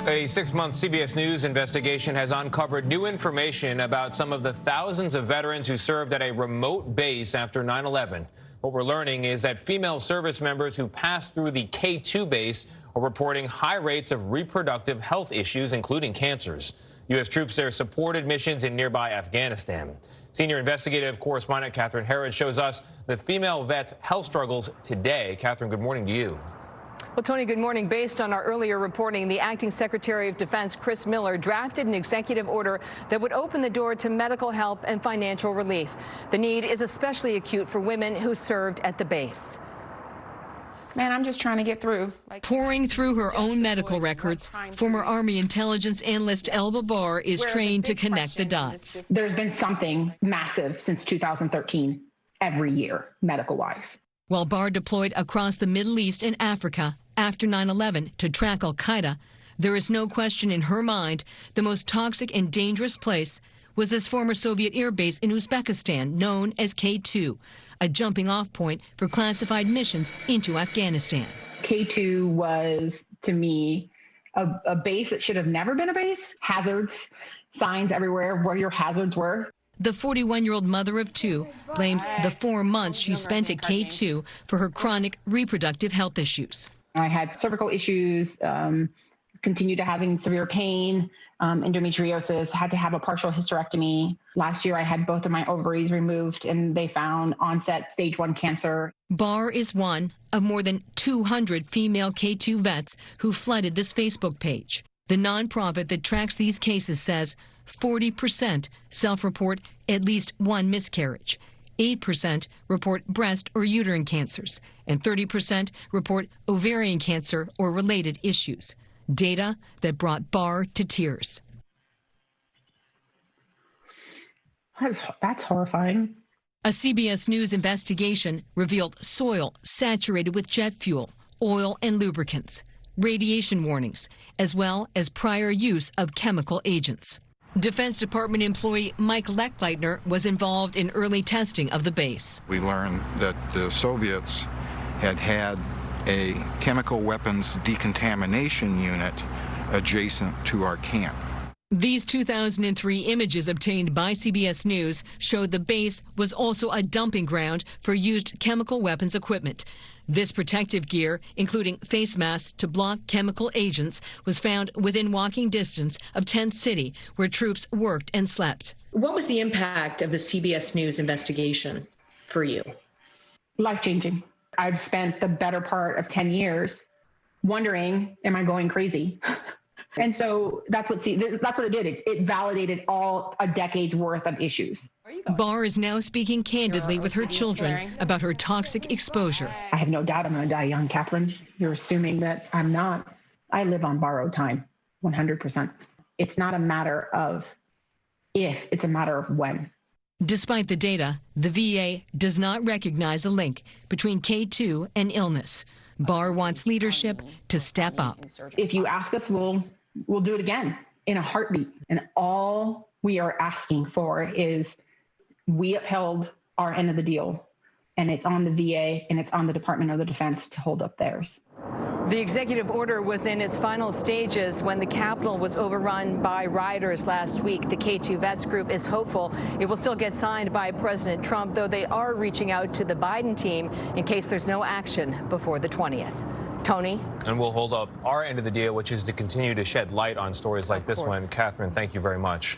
A 6-month CBS News investigation has uncovered new information about some of the thousands of veterans who served at a remote base after 9/11. What we're learning is that female service members who passed through the K2 base are reporting high rates of reproductive health issues, including cancers. U.S. troops there supported missions in nearby Afghanistan. Senior investigative correspondent Catherine Herridge shows us the female vets' health struggles today. Catherine, good morning to you. Well, Tony, good morning. Based on our earlier reporting, the acting Secretary of Defense, Chris Miller, drafted an executive order that would open the door to medical help and financial relief. The need is especially acute for women who served at the base. Man, I'm just trying to get through. Pouring through her own medical records, former Army intelligence analyst Elba Barr is trained to connect the dots. There's been something massive since 2013 every year, medical-wise. While Barr deployed across the Middle East and Africa after 9/11 to track al-Qaeda, there is no question in her mind the most toxic and dangerous place was this former Soviet air base in Uzbekistan known as K2, a jumping-off point for classified missions into Afghanistan. K2 was, to me, a base that should have never been a base. Hazards, signs everywhere where your hazards were. The 41-year-old mother of two blames the 4 months she spent at K2 for her chronic reproductive health issues. I had cervical issues, continued to having severe pain, endometriosis, had to have a partial hysterectomy. Last year, I had both of my ovaries removed, and they found onset stage 1 cancer. Barr is one of more than 200 female K2 vets who flooded this Facebook page. The nonprofit that tracks these cases says 40% self-report at least one miscarriage. 8% report breast or uterine cancers, and 30% report ovarian cancer or related issues. Data that brought Barr to tears. That's horrifying. A CBS News investigation revealed soil saturated with jet fuel, oil, and lubricants, radiation warnings, as well as prior use of chemical agents. Defense Department employee Mike Leckleitner was involved in early testing of the base. We learned that the Soviets had a chemical weapons decontamination unit adjacent to our camp. These 2003 images obtained by CBS News showed the base was also a dumping ground for used chemical weapons equipment. This protective gear, including face masks to block chemical agents, was found within walking distance of Tent City, where troops worked and slept. What was the impact of the CBS News investigation for you? Life-changing. I've spent the better part of 10 years wondering, am I going crazy? And so that's what it did. It validated all a decade's worth of issues. Barr is now speaking candidly with her children about her toxic exposure. I have no doubt I'm going to die young, Catherine. You're assuming that I'm not. I live on borrowed time, 100%. It's not a matter of if, it's a matter of when. Despite the data, the VA does not recognize a link between K2 and illness. Barr wants leadership to step up. If you ask us, we'll do it again in a heartbeat. And all we are asking for is we upheld our end of the deal, and it's on the VA and it's on the Department of Defense to hold up theirs. The executive order was in its final stages when the Capitol was overrun by rioters last week. The K2 Vets Group is hopeful it will still get signed by President Trump, though they are reaching out to the Biden team in case there's no action before the 20th. Tony? And we'll hold up our end of the deal, which is to continue to shed light on stories like this one. Catherine, thank you very much.